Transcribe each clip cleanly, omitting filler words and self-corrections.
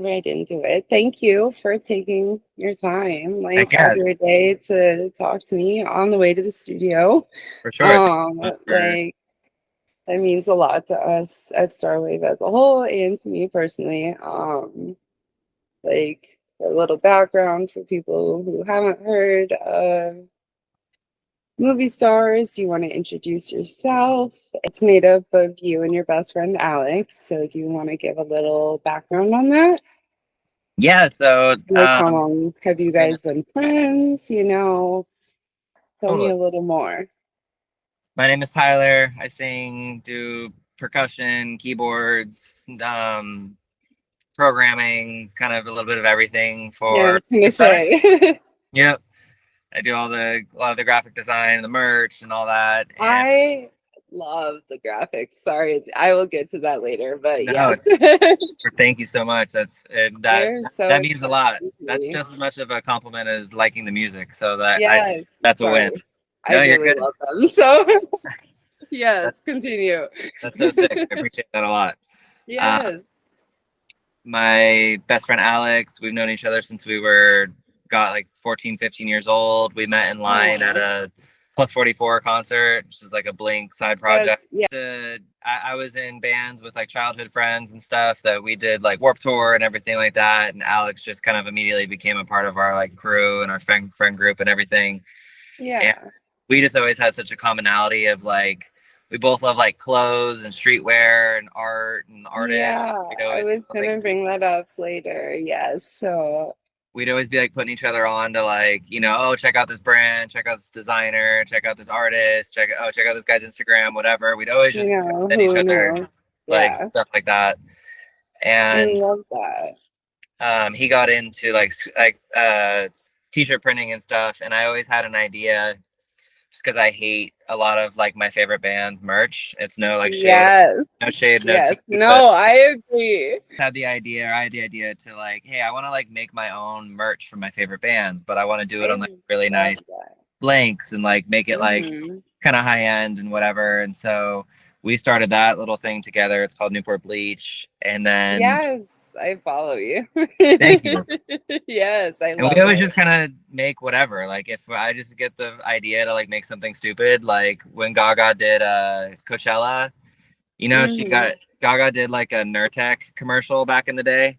right into it. Thank you for taking your time, Heck like out yeah, of your day to talk to me on the way to the studio. for sure. Thank you so much for Like that means a lot to us at Starwave as a whole and to me personally. Like a little background for people who haven't heard of Movie Stars. Do you want to introduce yourself? It's made up of you and your best friend Alex. So do you want to give a little background on that? yeah. So Like, how long have you been guys been friends? Tell me totally. a little more. My name is Tyler. I sing, do percussion, keyboards, programming, kind of a little bit of everything Yeah, I for was gonna Stars. say. Yep. I do a lot of the graphic design, the merch, and all that. And I love the graphics. Sorry, I will get to that later, but no, yes. it's thank you so much. They're so That means a lot. exciting to That's me. just as much of a compliment as liking the music. So Yes, that's a win. sorry. I No, you're really good. love them. So, That, yes, continue. that's so sick. I appreciate that a lot. Uh, Yes. my best friend Alex, we've known each other since we were got like 14, 15 years old. We met in line at Oh, a Plus 44 concert, which is like a Blink side yes. project. Yeah. I was in bands with like childhood friends and stuff that we did like Warped Tour and everything like that. And Alex just kind of immediately became a part of our like crew and our friend group and everything. And Yeah. we just always had such a commonality of like we both love like clothes and streetwear and art and artists. Yeah. We'd I always was like gonna bring that up later. Yes. So, we'd always be like putting each other on to like, oh, check out this brand, check out this designer, check out this artist, check out this guy's Instagram, whatever. We'd always just send each who other knows? like Yeah. stuff like that. I And love that. he got into t-shirt printing and stuff, and I always had an idea just because I hate a lot of like my favorite bands merch. It's no like shade, Yes. no shade, no tea, Yes. but No, I agree. I had the idea to like, hey, I want to like make my own merch from my favorite bands, but I want to do it I on like really love nice that. blanks and like make it like Hmm. kind of high end and whatever. And so we started that little thing together. It's called Newport Bleach. And then Yes, I follow you. thank you. Yes, I And we love always it. just kind of make whatever. Like if I just get the idea to like make something stupid, like when Gaga did Coachella, she Hmm. got Gaga did like a Nurtec commercial back in the day.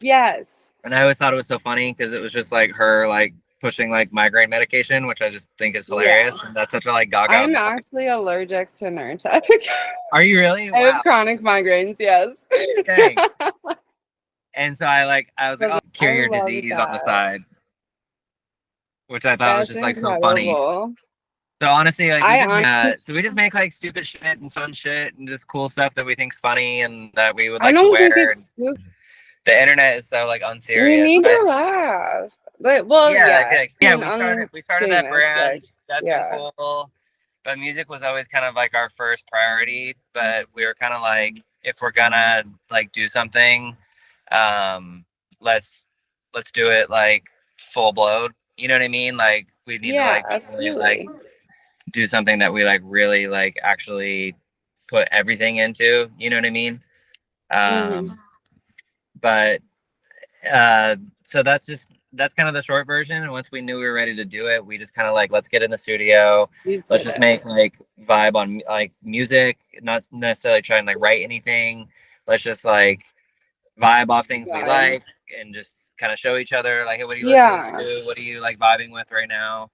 Yes. And I always thought it was so funny because it was just like her like pushing like migraine medication, which I just think is Yeah. hilarious. And that's such a like Gaga I'm vibe. actually allergic to Nurtec. Are you really? I have Wow. chronic migraines, yes. Dang. And so I was like, But oh, cure I your love disease on the that. side, which I thought was That's just like so funny. incredible. So honestly, like I on we just make like stupid shit and fun shit and just cool stuff that we think's funny and that we would I like to don't think wear. And it's stupid. the internet is so like We unserious. need to laugh. But well, Yeah, yeah. I yeah, mean, on we the started same that aspect. brand. That's been Yeah. cool. But music was always kind of like our first priority. But we were kind of like, if we're gonna like do something, um, let's do it like full blown. You know what I mean? Like we need to Yeah, like really like absolutely. do something that we like really like actually put everything into. You know what I mean? Hmm. Um, but uh, so that's kind of the short version. And once we knew we were ready to do it, we just kind of like let's get in the studio, You let's said just it. make like vibe on like music, not necessarily try and like write anything. Let's just like vibe off things we Vibe. like and just kind of show each other like, hey, what are you listening Yeah. to? What are you like vibing with right now?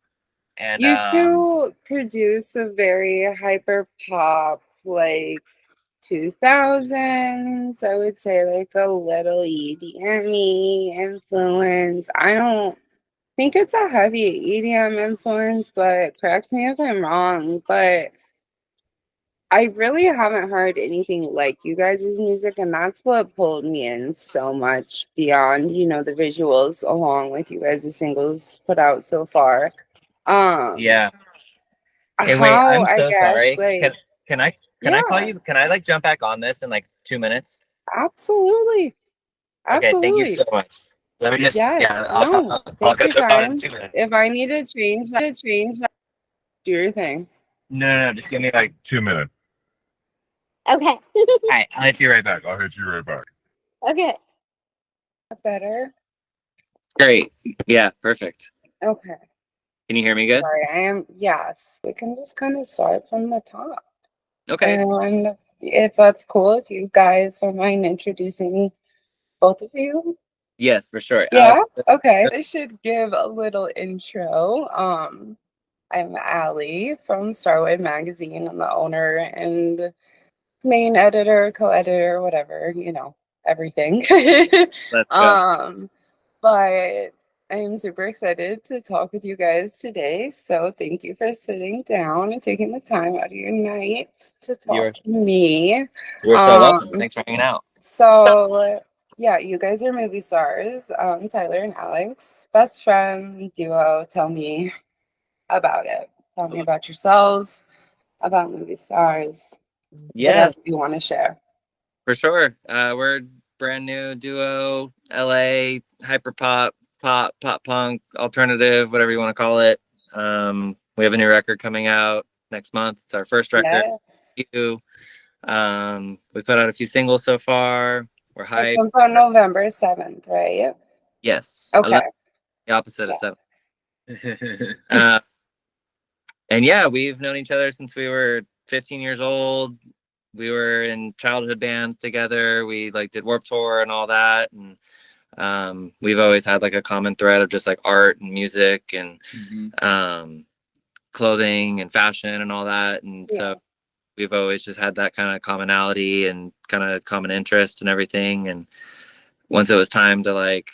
And You two produce a very hyper pop, like 2000s. I would say like a little EDM influence. I don't think it's a heavy EDM influence, but correct me if I'm wrong. But I really haven't heard anything like you guys' music, and that's what pulled me in so much beyond, the visuals along with you guys' singles put out so far. Um, yeah. Hey, wait, how I'm I so guess, sorry. like, Can I call yeah, you? Can I like jump back on this in like 2 minutes? absolutely. Okay, thank you Absolutely. so much. Let me just Yes. yeah, No, I'll take your catch up on it in time. 2 minutes. If I need to change that, do your thing. No, just give me like 2 minutes. Okay. all right, I'll hit you right back. I'll hit you right back. Okay. That's better. Great. Yeah, perfect. Okay. Can you hear me good? Sorry, I am. Yes, we can just kind of start from the top. Okay. And if that's cool, if you guys don't mind introducing both of you. Yes, for sure. Yeah, okay. I should give a little intro. I'm Allie from Starwave Magazine. I'm the owner and main editor, co-editor, whatever, everything. Let's go. um, but I'm super excited to talk with you guys today. So thank you for sitting down and taking the time out of your night to talk You're to me. you're so welcome. Um, Thanks for hanging out. so yeah, you guys are movie stars. Tyler and Alex, best friend duo. Tell me about it. Tell me about yourselves, about movie stars, Yeah, whatever you want to share. for sure. We're brand new duo, LA, hyper pop punk, alternative, whatever you want to call it. We have a new record coming out next month. It's our first record. Yeah. We put out a few singles so far. We're It hyped. comes on November 7th, right? Yes, Okay. 11, the opposite of Yeah. 7. uh, and yeah, we've known each other since we were 15 years old. We were in childhood bands together. We like did Warped Tour and all that, and we've always had like a common thread of just like art and music and clothing and fashion and all that. And Yeah. so we've always just had that kind of commonality and kind of common interest and everything. And once it was time to like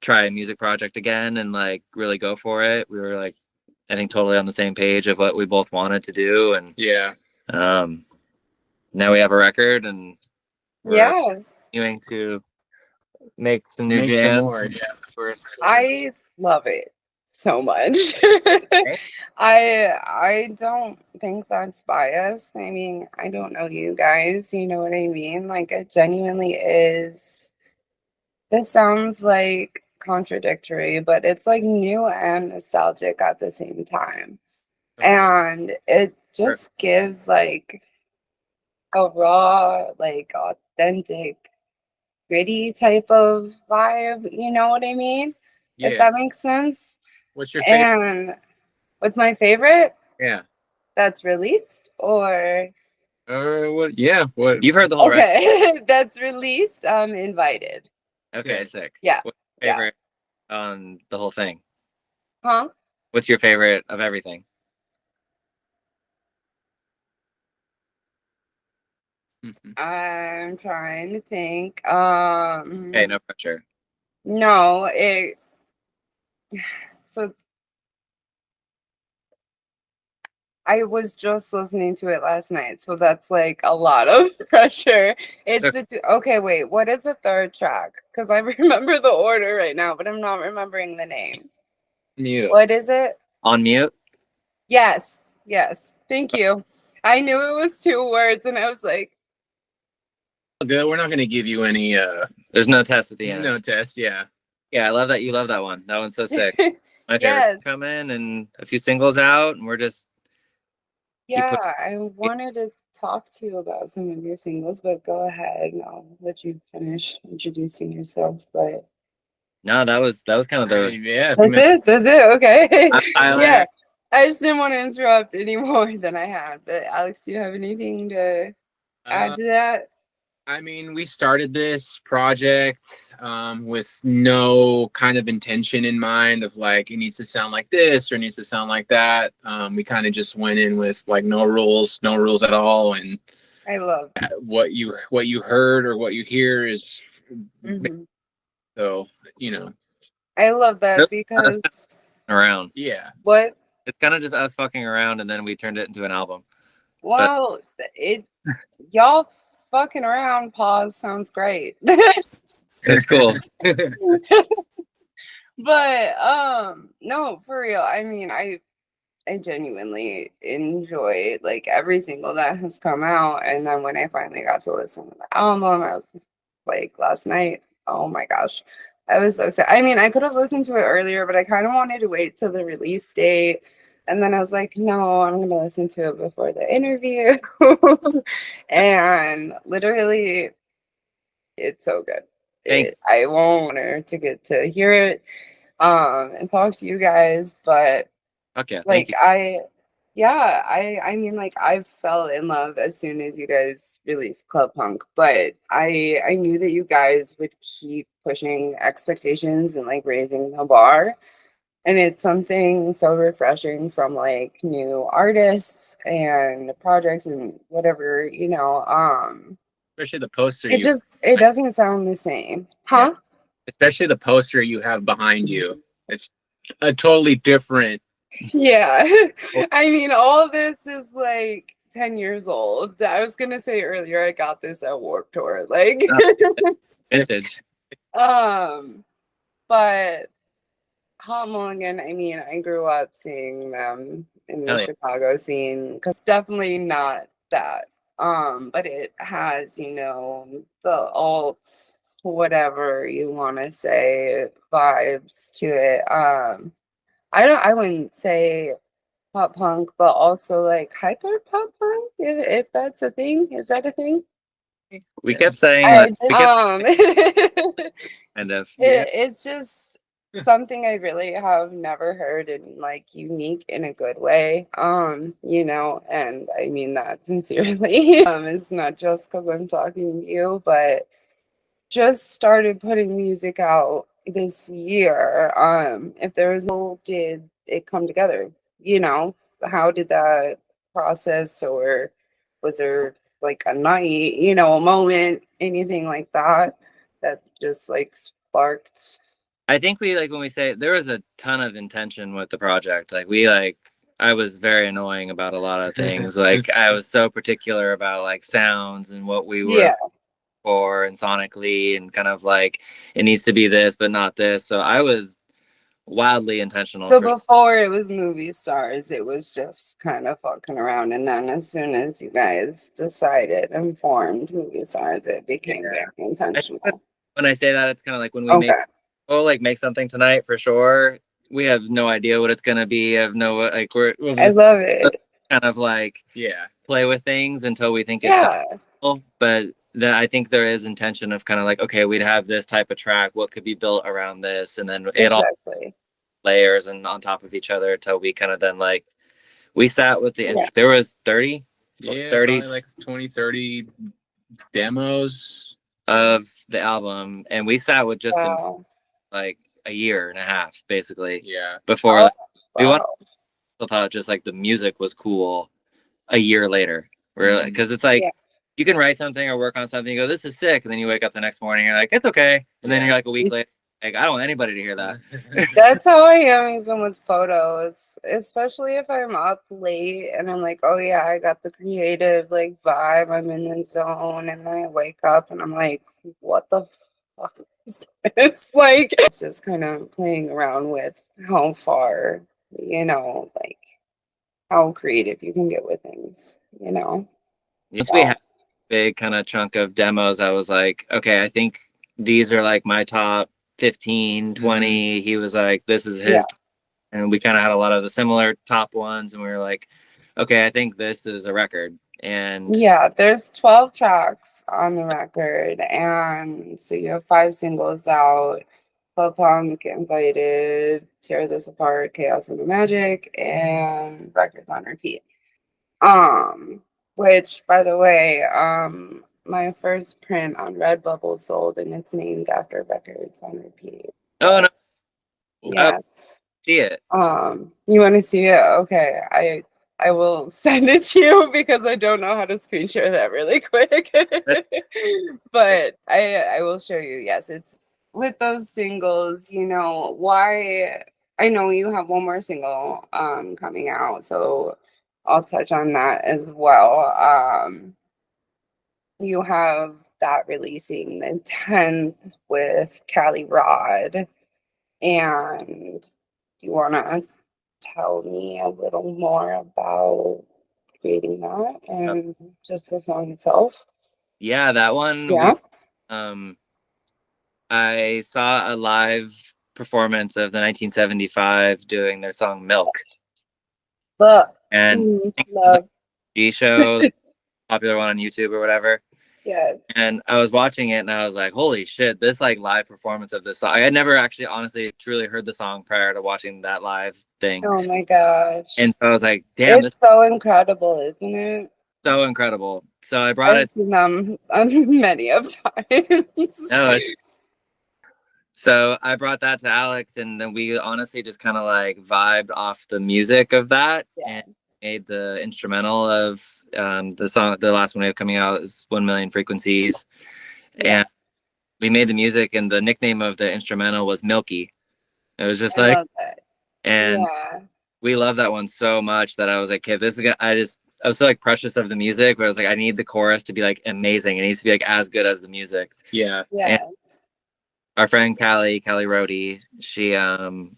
try a music project again and like really go for it, we were like, I think totally on the same page of what we both wanted to do. And um, now we have a record and we're Yeah. continuing to make some new jams. I love it so much. I don't think that's biased. I mean, I don't know you guys, you know what I mean? Like it genuinely is. This sounds like contradictory, but it's like new and nostalgic at the same time. And it just gives like a raw, like authentic, gritty type of vibe. You know what I mean? If that makes sense. What's your favorite? And what's my favorite Yeah. that's released or What? Yeah. What? You've heard the whole record. okay, that's released, invited. Okay, sick. Yeah. What's your favorite on the whole thing? Huh? What's your favorite of everything? I'm trying to think. Okay, no pressure. No, it so I was just listening to it last night, so that's like a lot of pressure. It's okay, wait, what is the third track? Because I remember the order right now, but I'm not remembering the name. Mute. What is it? On Mute? Yes. Thank you. I knew it was 2 words and I was like, Good. We're not going to give you any. There's no test at the end. No test. Yeah. Yeah, I love that you love that one. That one's so sick. My favorite yes. coming and a few singles out, and we're just Yeah, I wanted to talk to you about some of your singles, but go ahead and I'll let you finish introducing yourself. But no, that was kind of the Yeah. That's it. Okay. I Yeah. I just didn't want to interrupt any more than I had. But Alex, do you have anything to add to that? I mean, we started this project with no kind of intention in mind of like it needs to sound like this or it needs to sound like that. We kind of just went in with like no rules at all, and I love what you heard or what you hear is so I love that because around. Yeah. What? It's kind of just us fucking around, and then we turned it into an album. Well, y'all fucking around. Pause sounds great. It's cool. But no, for real. I mean, I genuinely enjoy like every single that has come out, and then when I finally got to listen to the album, I was like last night. Oh my gosh, I was so excited. I mean, I could have listened to it earlier, but I kind of wanted to wait till the release date. And then I was like, no, I'm going to listen to it before the interview. And literally, it's so good. I won't honor to get to hear it and talk to you guys, but Okay, thank like you. I mean like I fell in love as soon as you guys released Club Punk, but I knew that you guys would keep pushing expectations and like raising the bar. And it's something so refreshing from like new artists and projects and whatever, you know. Especially the poster It you, just it doesn't sound the same. yeah, Huh? especially the poster you have behind you. It's a totally different. Yeah. I mean, all of this is like 10 years old. I was gonna say earlier I got this at Warped Tour. Like Vintage. um but Hot Mulligan, I mean, I grew up seeing them in the Hell yeah. Chicago scene because definitely not that. But it has, you know, the alt, whatever you want to say, vibes to it. I wouldn't say pop punk, but also like hyper pop punk, if that's a thing. Is that a thing? We kept saying I that. just, We kept kind of. Yeah. it's just something I really have never heard and like unique in a good way. You know, and I mean that sincerely. It's not just because I'm talking to you, but just started putting music out this year. If there was no did it come together, you know, how did that process or was there like a night, you know, a moment, anything like that that just like sparked? I think we like when we say there was a ton of intention with the project. Like I was very annoying about a lot of things. Like I was so particular about like sounds and what we were Yeah. for and sonically and kind of like it needs to be this but not this. So I was wildly intentional So for before it was movie stars, it was just kind of fucking around. And then as soon as you guys decided and formed movie stars, it became very I think that intentional. when I say that it's kind of like when we Okay. make something tonight for sure. We have no idea what it's gonna be. I have no like we'll I just love it. kind of like play with things until we think it's Yeah, cool. But then I think there is intention of kind of like, okay, we'd have this type of track, what could be built around this, and then it all exactly. layers and on top of each other until we kind of then like we sat with the Yeah. there was 30 Probably like 20, 30 demos of the album, and we sat with just the Wow. like a year and a half basically Yeah. before Oh, like, we wanted wow. to flip out just like the music was cool a year later. We're because it's like Yeah. you can write something or work on something, you go, this is sick, and then you wake up the next morning, you're like, it's okay, and then you're like a week later, like I don't want anybody to hear that. That's how I am even with photos, especially if I'm up late and I'm like, oh yeah, I got the creative like vibe, I'm in the zone, and then I wake up and I'm like, what the fuck is this? Like, it's just kind of playing around with how far, you know, like how creative you can get with things, you know? Once we So, had a big kind of chunk of demos, I was like, okay, I think these are like my top 15, 20. He was like, this is yeah. his, and we kind of had a lot of the similar top ones, and we were like, okay, I think this is a record. And Yeah, there's 12 tracks on the record, and so you have 5 singles out. Club Punk, Invited, Tear This Apart, Chaos and the Magic, and Records on Repeat. Um, which, by the way, my first print on Redbubble sold, and it's named after Records on Repeat. oh no, I Yes. see it. You want to see it? Okay, I will send it to you because I don't know how to screen share that really quick. But I will show you. Yes, it's with those singles, you know, why I know you have one more single coming out, so I'll touch on that as well. You have that releasing the 10th with Cali Rod. And do you want to tell me a little more about creating that and just the song itself? Yeah, that one Yeah. um I saw a live performance of the 1975 doing their song Milk, But and I think it was like love. a G show, popular one on YouTube or whatever. Yes. And I was watching it and I was like, holy shit, this like live performance of this song. I had never actually honestly truly heard the song prior to watching that live thing. Oh my gosh. And so I was like, damn, this It's so incredible, isn't it? is so incredible. So I brought I've it. seen them many of times. No, it's so I brought that to Alex, and then we honestly just kind of like vibed off the music of that Yeah. and made the instrumental of the song. The last one we have coming out is 1 Million Frequencies. Yeah. And we made the music, and the nickname of the instrumental was Milky. It was just I like, love that. and Yeah. we love that one so much that I was like, okay, this is gonna, I was so like precious of the music, but I was like, I need the chorus to be like amazing. It needs to be like as good as the music. Yeah. Yes. And our friend Callie Rohde, she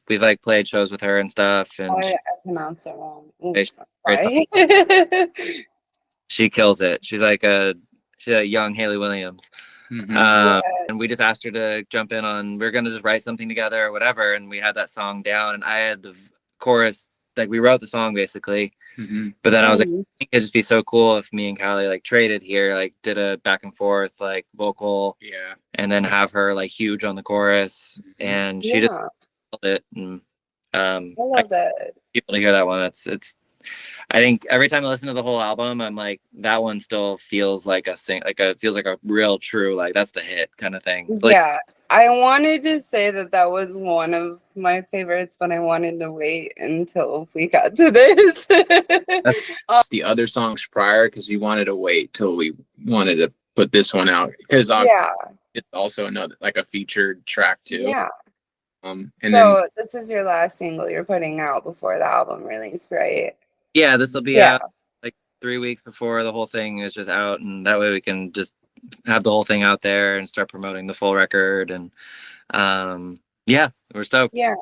we've like played shows with her and stuff, and I pronounced it wrong. great song. Right? She kills it. She's a young Haley Williams. Mhm. And we just asked her to jump in on, we are going to just write something together or whatever. And we had that song down, and I had the chorus, like we wrote the song basically. Mhm. But then I was like, Mhm. I think it'd just be so cool if me and Callie like traded here, like did a back and forth, like vocal, Yeah. and then have her like huge on the chorus. And she just Yeah. killed it. And I I love that. want people to hear that one. It's I think every time I listen to the whole album, I'm like, that one still feels like feels like a real true, like that's the hit kind of thing. Like, Yeah. I wanted to say that was one of my favorites, but I wanted to wait until we got to this. The other songs prior, because we wanted to wait till we wanted to put this one out, because Yeah. it's also another like a featured track too. Yeah. And so then this is your last single you're putting out before the album release, right? yeah, this will be Yeah. out like 3 weeks before the whole thing is just out, and that way we can just have the whole thing out there and start promoting the full record. And yeah, we're stoked. Yeah.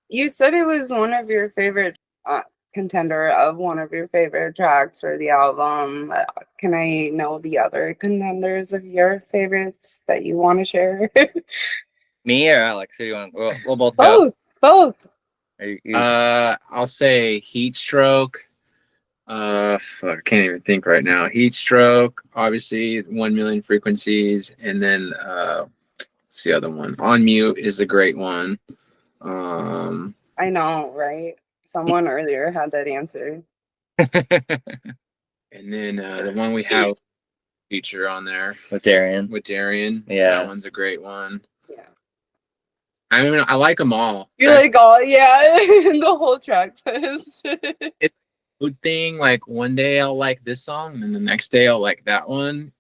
You said it was one of your favorite contender of one of your favorite tracks for the album. Can I know the other contenders of your favorites that you want to share? Me or Alex? Who do you want? We'll both go. Both. I'll say Heat Stroke. I can't even think right now. Heat Stroke, obviously 1 Million Frequencies, and then what's the other one? On Mute is a great one. I know, right? Someone earlier had that answer. And then the one we have feature on there with Darian. Yeah, that one's a great one. Yeah, I mean, I like them all. You're like, oh yeah, the whole track list. It's a good thing. Like one day I'll like this song, and then the next day I'll like that one.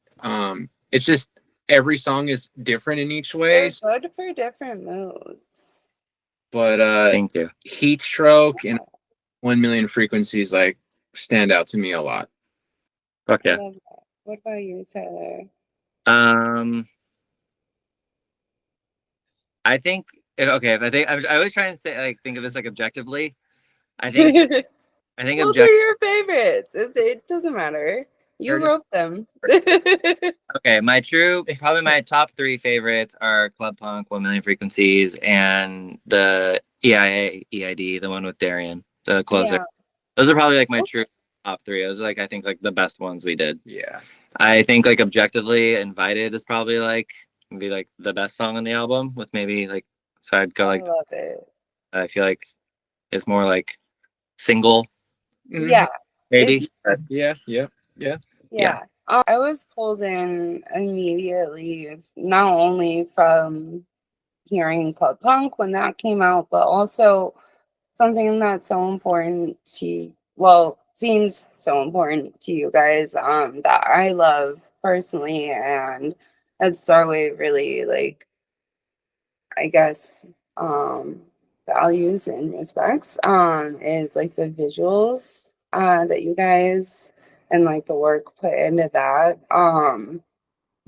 It's just every song is different in each way. They're good for different moods. But thank you. Heat Stroke and 1 Million Frequencies like stand out to me a lot. Okay. What about you, Tyler? I think okay. I always try and say like think of this like objectively. I think well, they're your favorites. It doesn't matter. You wrote them. Okay, probably my top 3 favorites are Club Punk, 1 Million Frequencies, and the EID, the one with Darian, the closer. Yeah. Those are probably like my true top 3. Those are like I think like the best ones we did. Yeah. I think like objectively, Invited is probably like be like the best song on the album, with maybe like, so I'd go like, I love it. I feel like it's more like single. Yeah. Maybe. Yeah. I was pulled in immediately, not only from hearing Club Punk when that came out, but also something that's so important seems so important to you guys, that I love personally, and that Starwave really, like, I guess, values and respects, is like the visuals that you guys and like the work put into that,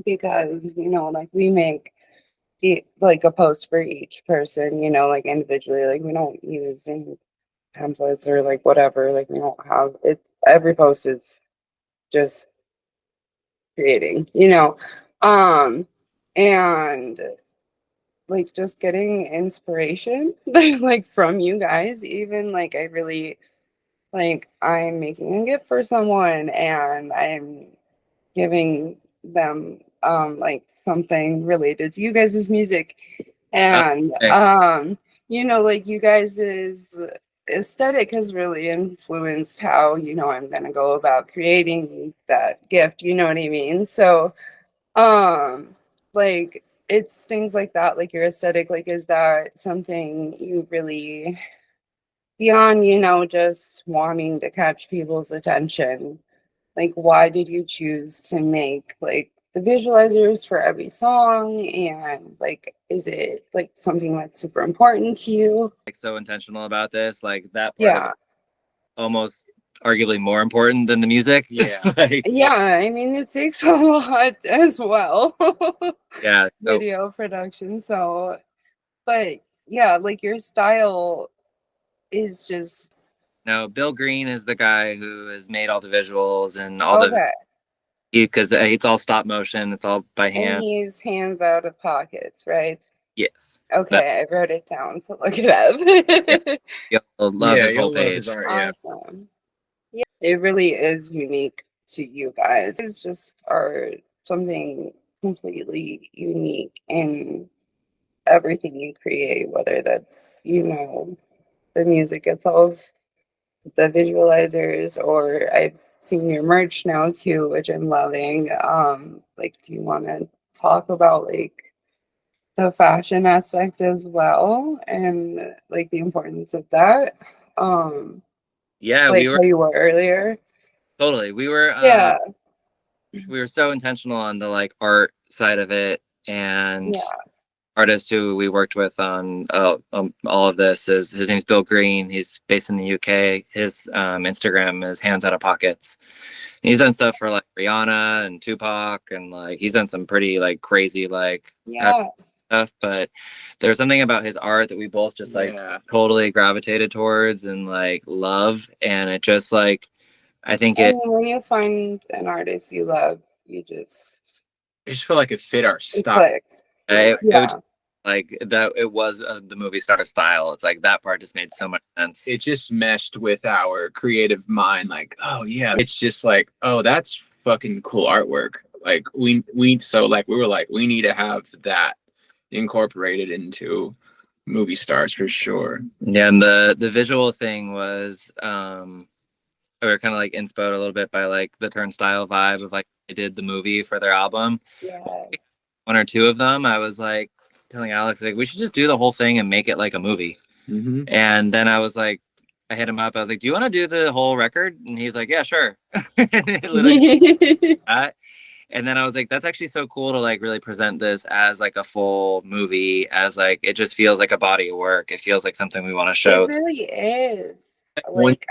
because like we make like a post for each person, like individually, like we don't use any templates or like whatever, like we don't have it. Every post is just creating, and like just getting inspiration like from you guys. Even like I really like I'm making a gift for someone and I'm giving them like something related to you guys' music. And Okay. you know, like you guys' aesthetic has really influenced how, you know, I'm gonna go about creating that gift, you know what I mean? So like it's things like that, like your aesthetic, like is that something you really beyond, you know, just wanting to catch people's attention? Like, why did you choose to make like the visualizers for every song? And like, is it like something that's super important to you? Like so intentional about this, like that part of it Yeah. almost arguably more important than the music. Yeah. Like, Yeah. I mean, it takes a lot as well. yeah. So Video production. So, but yeah, like your style is just no, Bill Green is the guy who has made all the visuals and all the okay. because it's all stop motion, it's all by And hand. he's hands out of pockets, right? Yes. That, Okay, I wrote it down to look it yeah, up. you'll love Yeah, his whole you'll love his page. art. Yeah. Awesome. Yeah, it really is unique to you guys. It's just are something completely unique in everything you create, whether that's, you know, the music itself, the visualizers, or I've seen your merch now too, which I'm loving. Like, do you want to talk about like the fashion aspect as well and like the importance of that? Um, Yeah, like we were how you were earlier. totally. Yeah, We were so intentional on the like art side of it, and yeah, artist who we worked with on all of this is his name's Bill Green. He's based in the UK. His Instagram is Hands Out of Pockets. And he's done stuff for like Rihanna and Tupac, and like he's done some pretty like crazy like yeah. stuff. But there's something about his art that we both just like Yeah. totally gravitated towards and like love, and it just like I think I it mean, when you find an artist you love, you just I just feel like it fit our it style. clicks. it was Yeah, like that it was the movie star style. It's like that part just made so much sense. It just meshed with our creative mind. Like, oh yeah, it's just like, oh, that's fucking cool artwork. Like so like we were like, we need to have that incorporated into movie stars for sure. Yeah, and the visual thing was we were kind of like inspoed a little bit by like the Turnstile vibe of like they did the movie for their album. yeah. One or two of them, I was like telling Alex like we should just do the whole thing and make it like a movie. Mm-hmm. And then I was like, I hit him up. I was like, "Do you want to do the whole record?" And he's like, "Yeah, sure." Literally that. And then I was like, "That's actually so cool to like really present this as like a full movie, as like it just feels like a body of work. It feels like something we want to It show." really is. One, Like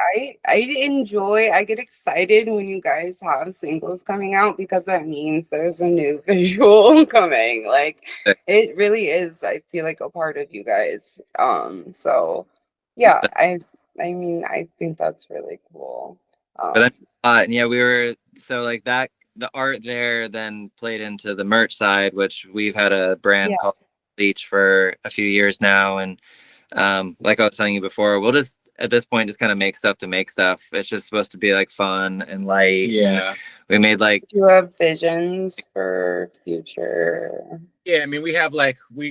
I get excited when you guys have singles coming out because that means there's a new visual coming. Like it really is, I feel like a part of you guys. So yeah, I mean I think that's really cool. But then, Um and yeah, we were so like that. The art there then played into the merch side, which we've had a yeah, brand called Bleach for a few years now, and like I was telling you before, we'll just at this point just kind of make stuff to make stuff. It's just supposed to be like fun and light. yeah. And we made like do you have visions for future? Yeah, I mean, we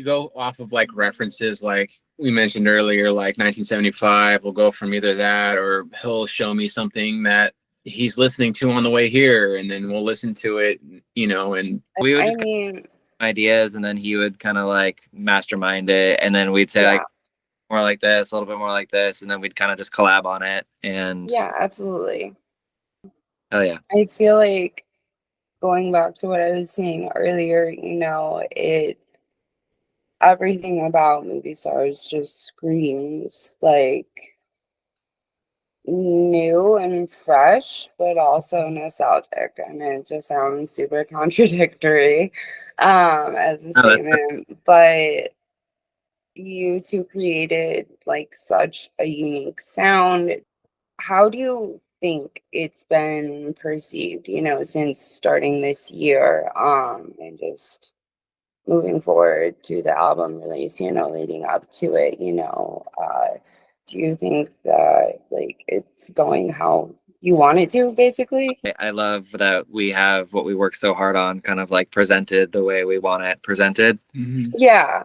go off of like references, like we mentioned earlier, like 1975. We'll go from either that or he'll show me something that he's listening to on the way here, and then we'll listen to it, and we would I just come mean, up with ideas, and then he would kind of like mastermind it, and then we'd say yeah, like more like this, a little bit more like this, and then we'd kind of just collab on it. And yeah, absolutely. oh yeah, I feel like going back to what I was saying earlier, you know, everything about movie stars just screams like new and fresh, but also nostalgic. And it just sounds super contradictory as a no, that's statement. But you two created like such a unique sound. How do you think it's been perceived, you know, since starting this year, and just moving forward to the album release, you know, leading up to it, you know, do you think that like it's going how you want it to, basically. I love that we have what we work so hard on kind of like presented the way we want it presented. Yeah.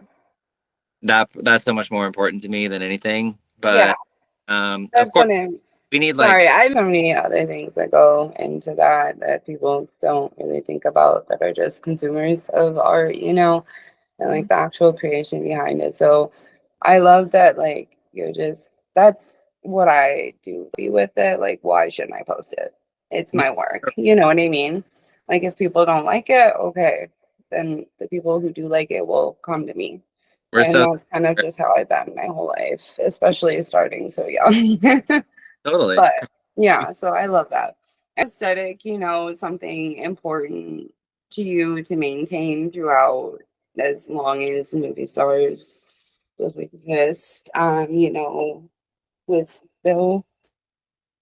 That's so much more important to me than anything. Yeah. But of That's course what I'm we need like sorry. I have so many other things that go into that people don't really think about that are just consumers of art, you know, and like the actual creation behind it. So I love that, like, you're just, that's what I do with it. Like, why shouldn't I post it? It's my work. You know what I mean? Like, if people don't like it, okay, then the people who do like it will come to me. we're And so that's kind of just how I've been my whole life, especially starting so young. totally. But yeah, so I love that. Aesthetic, you know, something important to you to maintain throughout as long as movie stars will exist. You know, with Bill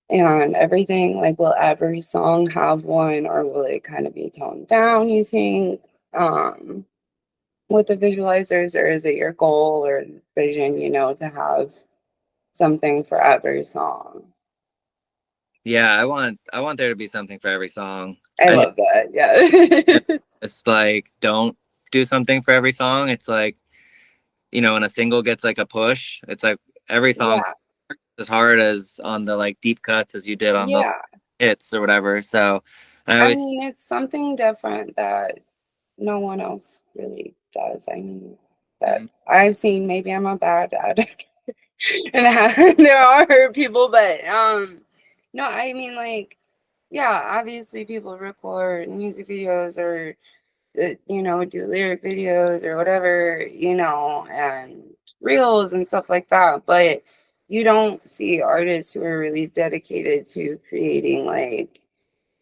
and everything, like, will every song have one, or will it kind of be toned down, you think? Um, with the visualizers, or is it your goal or vision, you know, to have something for every song? Yeah, I want there to be something for every song. I I think love that. Yeah. it's like don't do something for every song. It's like, you know, when a single gets like a push, it's like every song's Yeah. as hard as on the like deep cuts as you did on the Yeah. hits or whatever. So I I always mean, it's something different that no one else really does. I mean, that I've seen. Maybe I'm a bad at it. And there are people, but no, I mean, like, yeah, obviously people record music videos, or you know, do lyric videos or whatever, you know, and reels and stuff like that. But you don't see artists who are really dedicated to creating, like,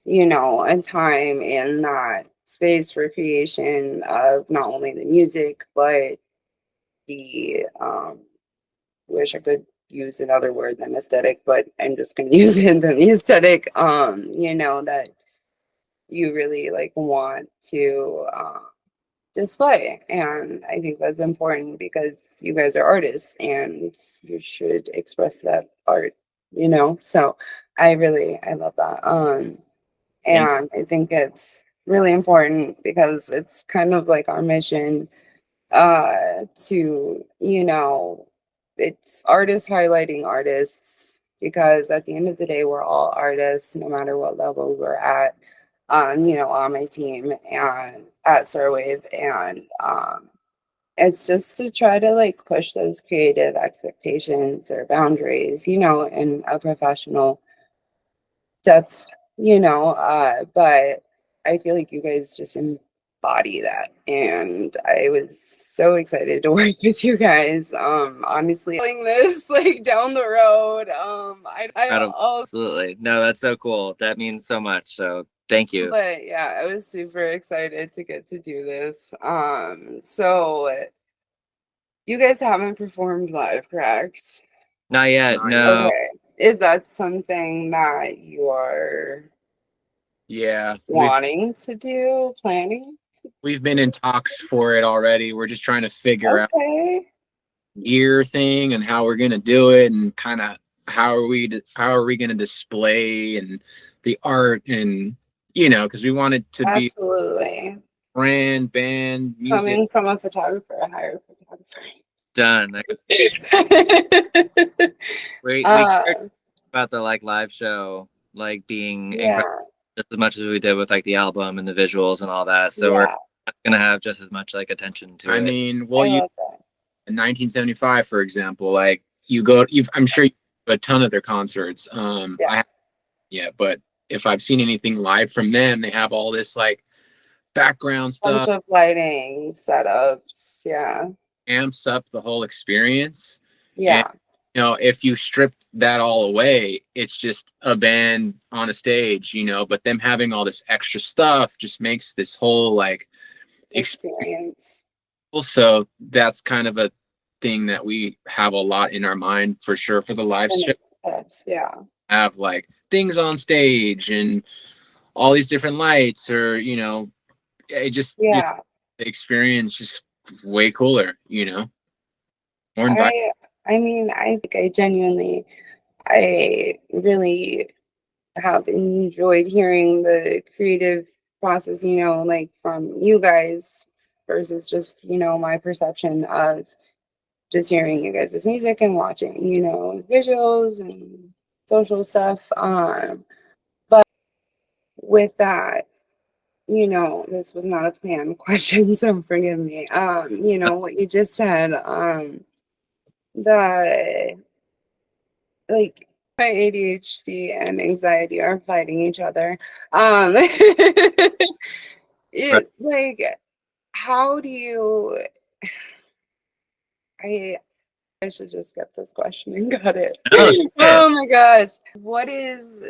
you know, a time in that space for creation of not only the music, but the, wish I could use another word than aesthetic, but I'm just going to use it, than the aesthetic, you know, that you really like want to, display. And I think that's important because you guys are artists and you should express that art, you know? So I love that. think And I think it's really important because it's kind of like our mission, to, you know, it's artists highlighting artists, because at the end of the day, we're all artists, no matter what level we're at. You know, on my team and at Starwave, and it's just to try to like push those creative expectations or boundaries, you know, in a professional depth, you know. But I feel like you guys just embody that, and I was so excited to work with you guys. Honestly, doing this like down the road. absolutely. No, that's so cool. That means so much. So thank you. But yeah, I was super excited to get to do this. So you guys haven't performed live, correct? Not yet. No. Okay. Is that something that you are Yeah, wanting to do, planning to? we've been in talks for it already. We're just trying to figure out Okay. gear thing and how we're gonna do it, and kind of how are we gonna display and the art, and you know, because we want it to be Absolutely. band music. Coming from a photographer, a higher photographer. Done. We uh, cared about the like live show like being yeah, incredible just as much as we did with like the album and the visuals and all that. So we're yeah, gonna have just as much like attention to I it. mean, I well, you love that. in 1975, for example, like I'm sure you go to a ton of their concerts. Yeah, Yeah, but if I've seen anything live from them, they have all this like background bunch stuff, of lighting setups. Yeah, amps up the whole experience. And yeah, you know, if you strip that all away, it's just a band on a stage, you know, but them having all this extra stuff just makes this whole like experience. experience. So that's kind of a thing that we have a lot in our mind for sure for the live The show. next steps. Yeah, Have like things on stage and all these different lights, or you know, it just yeah. the experience just way cooler, you know, more inviting. I mean, I think I genuinely, I really have enjoyed hearing the creative process, you know, like from you guys versus just, you know, my perception of just hearing you guys' music and watching, you know, visuals and social stuff. But with that, you know, this was not a planned question, so forgive me. You know, what you just said, the like my ADHD and anxiety are fighting each other. Right. It like how do you I should just skip this question and got it. No, yeah. Oh my gosh. What is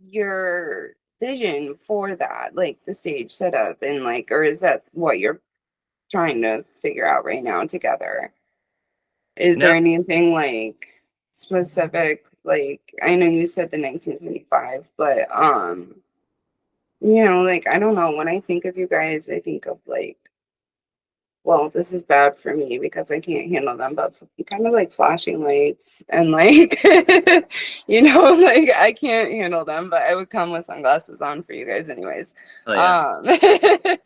your vision for that? Like the stage setup and like, or is that what you're trying to figure out right now together? Is No, there anything like specific? Like, I know you said the 1975, but you know, like I don't know. When I think of you guys, I think of like, well, this is bad for me because I can't handle them, but kind of like flashing lights and like, you know, like I can't handle them, but I would come with sunglasses on for you guys anyways. oh yeah.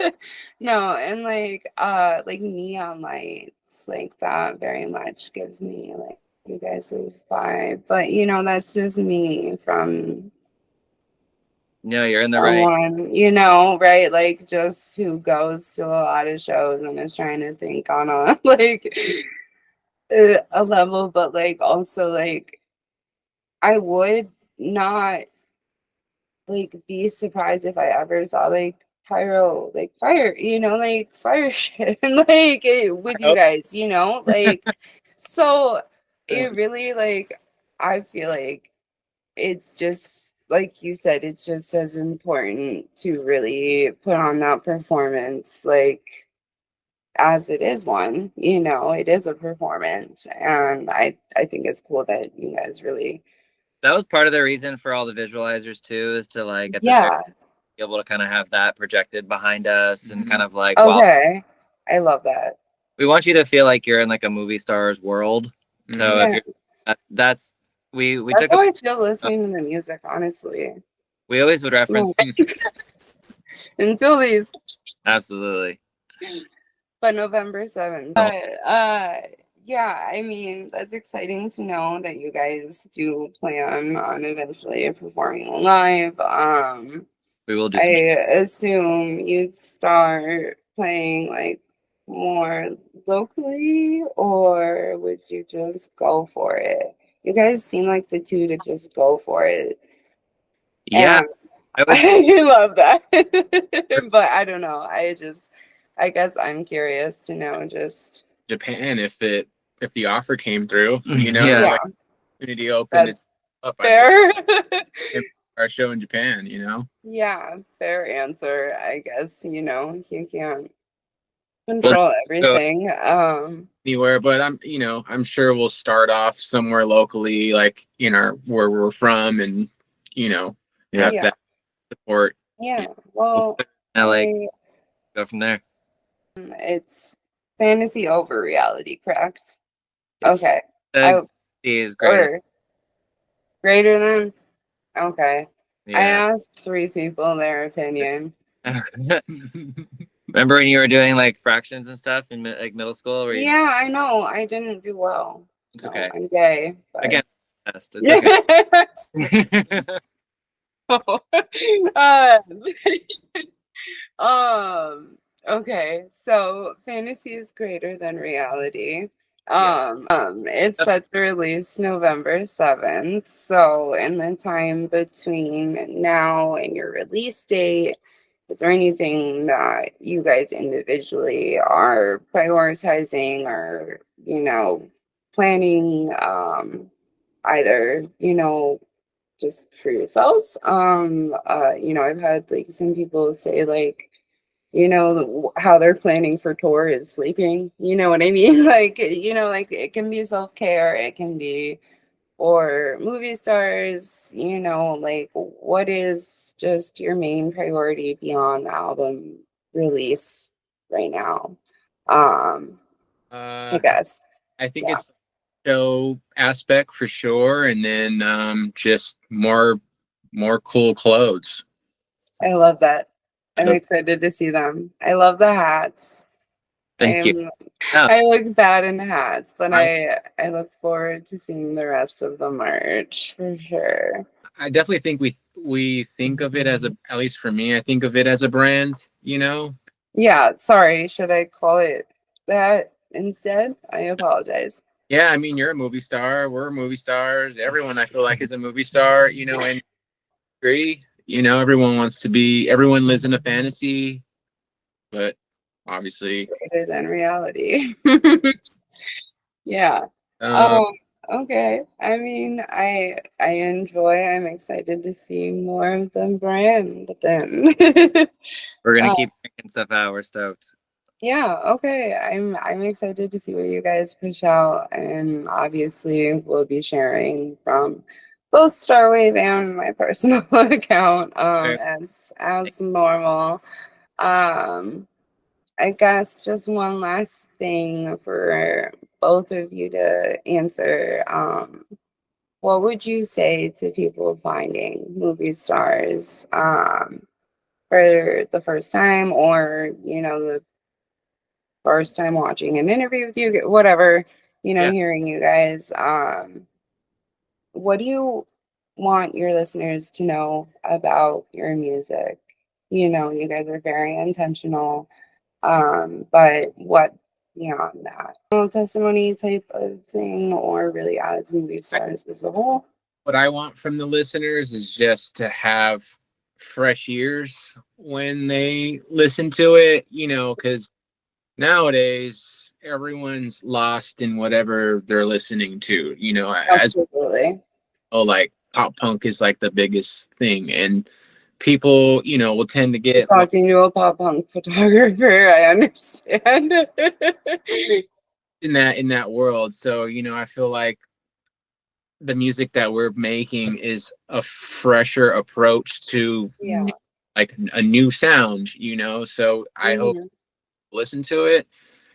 No, and like neon lights, like that very much gives me like you guys' vibe. But you know, that's just me from No, you're in the right. someone, you know, right? Like just who goes to a lot of shows and is trying to think on a like a level, but like also like I would not like be surprised if I ever saw like pyro, like fire, you know, like fire shit and like with you Oh, guys, you know, like so uh, it really like I feel like it's just like you said, it's just as important to really put on that performance, like as it is one, you know, it is a performance. And I think it's cool that you guys really That was part of the reason for all the visualizers too, is to like at the very yeah. be able to kind of have that projected behind us and kind of like wow, Okay. I love that. we want you to feel like you're in like a movie star's world. So if Yeah. you're that's we That's took a how I feel listening to the music, honestly. we always would reference Like, until these absolutely. but November 7th. But yeah, I mean, that's exciting to know that you guys do plan on eventually performing live. We will do I some assume you'd start playing like more locally, or would you just go for it? You guys seem like the two to just go for it. yeah, And I would I love that. But I don't know. I guess I'm curious to know just, Japan if the offer came through, you know, yeah. yeah, like opportunity opened it that's up, I'd love fair. our show in Japan, you know. Yeah, fair answer. I guess, you know, you can't Well, control so everything. Anywhere, but I'm sure we'll start off somewhere locally, like where we're from, and you know, yeah, have Yeah, that support. yeah. we'll Well, put it in LA, I go from there. it's fantasy over reality, correct? Yes, Okay. I the D is greater. or greater than? Okay. I Yeah. asked three people their opinion. Remember when you were doing like fractions and stuff in like middle school where you Yeah, I know. I didn't do well. it's So okay. I'm gay, but Again, test. It's okay. uh, okay. So fantasy is greater than reality. Yeah. It's set to release November 7th. So in the time between now and your release date, is there anything that you guys individually are prioritizing or, you know, planning, either, you know, just for yourselves? You know, I've had like some people say like, you know, how they're planning for tour is sleeping. You know what I mean? Like, you know, like it can be self-care, it can be or movie stars, you know, like what is just your main priority beyond the album release right now? I uh guess. I think Yeah. it's show aspect for sure, and then just more more cool clothes. I love that. I'm Yep. excited to see them. I love the hats. Thank you. Yeah. I look bad in hats, but I look forward to seeing the rest of the merch for sure. I definitely think we think of it as a, at least for me, I think of it as a brand, you know? Yeah, sorry. Should I call it that instead? I apologize. Yeah, I mean, you're a movie star. We're movie stars. Everyone I feel like is a movie star, you know, and agree. You know, everyone wants to be, everyone lives in a fantasy, but obviously, Greater than reality. Yeah. uh, Um, okay. I mean, I enjoy. I'm excited to see more of the brand then. We're gonna Uh, keep drinking stuff out. We're stoked. yeah, okay. I'm excited to see what you guys push out, and obviously we'll be sharing from both Starwave and my personal account Sure. as normal. Um I guess just one last thing for both of you to answer. What would you say to people finding movie stars for the first time, or the first time watching an interview with you, whatever, Yeah. hearing you guys? What do you want your listeners to know about your music? You guys are very intentional. But what beyond that? Testimony type of thing, or really as movie stars as a whole? what I want from the listeners is just to have fresh ears when they listen to it, you know, because nowadays everyone's lost in whatever they're listening to, you know, as Absolutely. like pop punk is like the biggest thing. And people, you know, will tend to get lost Talking to a pop punk photographer, I understand. in that world. So, you know, I feel like the music that we're making is a fresher approach to Yeah. like a new sound, you know. So I hope Mhm. listen to it.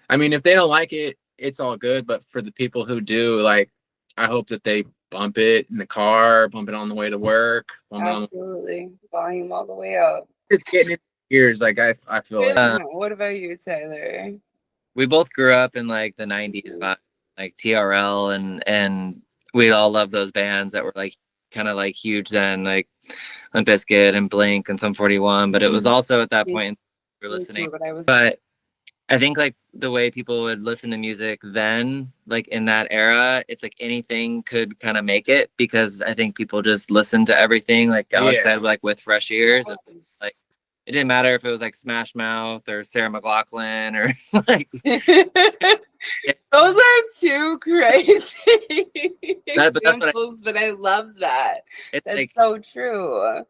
I mean, if they don't like it, it's all good. But for the people who do, like, I hope that they bump it in the car, bump it on the way to work, bump it on. Absolutely. Volume all the way up. It's getting in ears. Like I feel like What about you, Tyler? We both grew up in like the '90s vibe, like TRL, and we all love those bands that were like kind of like huge then, like Limp Bizkit and Blink and Sum 41. But it was also at that Me, point we were me listening. too, but I was. But I think like the way people would listen to music then, like in that era, it's like anything could kind of make it, because I think people just listen to everything. Like Alex said, like with fresh ears. Like it didn't matter if it was like Smash Mouth or Sarah McLachlan or like. Those are two crazy But that's what examples, but I love that. it's That's like so true.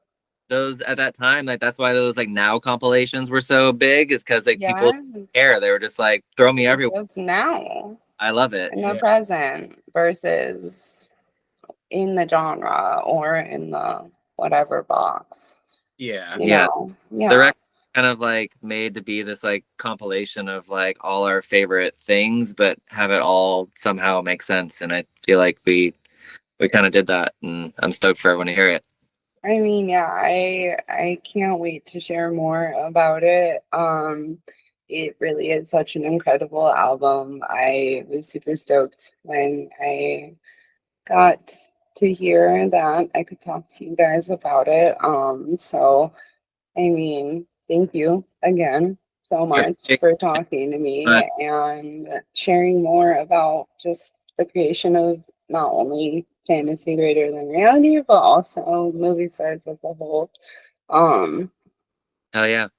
those at that time, like that's why those like now compilations were so big, is because like people Yes. didn't care. They were just like throw me It's everywhere. just now I love it. in the present versus in the genre or in the whatever box. yeah. Yeah. The Yeah. record kind of like made to be this like compilation of like all our favorite things, but have it all somehow make sense. And I feel like we kind of did that, and I'm stoked for everyone to hear it. I mean, yeah, I can't wait to share more about it. It really is such an incredible album. I was super stoked when I got to hear that I could talk to you guys about it. So I mean, thank you again so much for talking to me and sharing more about just the creation of not only fantasy greater than reality, but also movie stars as a whole. Um, Hell yeah.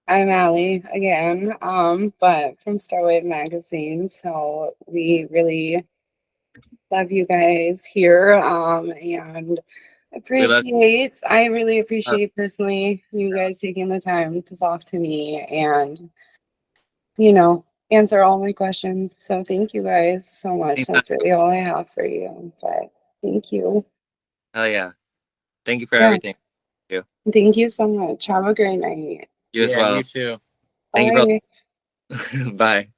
I'm Allie again, but from Starwave Magazine. So we really love you guys here, and I really appreciate personally you guys taking the time to talk to me and, answer all my questions. So thank you guys so much. That's really all I have for you, but thank you. Hell yeah. Thank you for Yeah, everything. You. thank you so much. Have a great night. You as well. You too. Thank you Bye. for. Bye.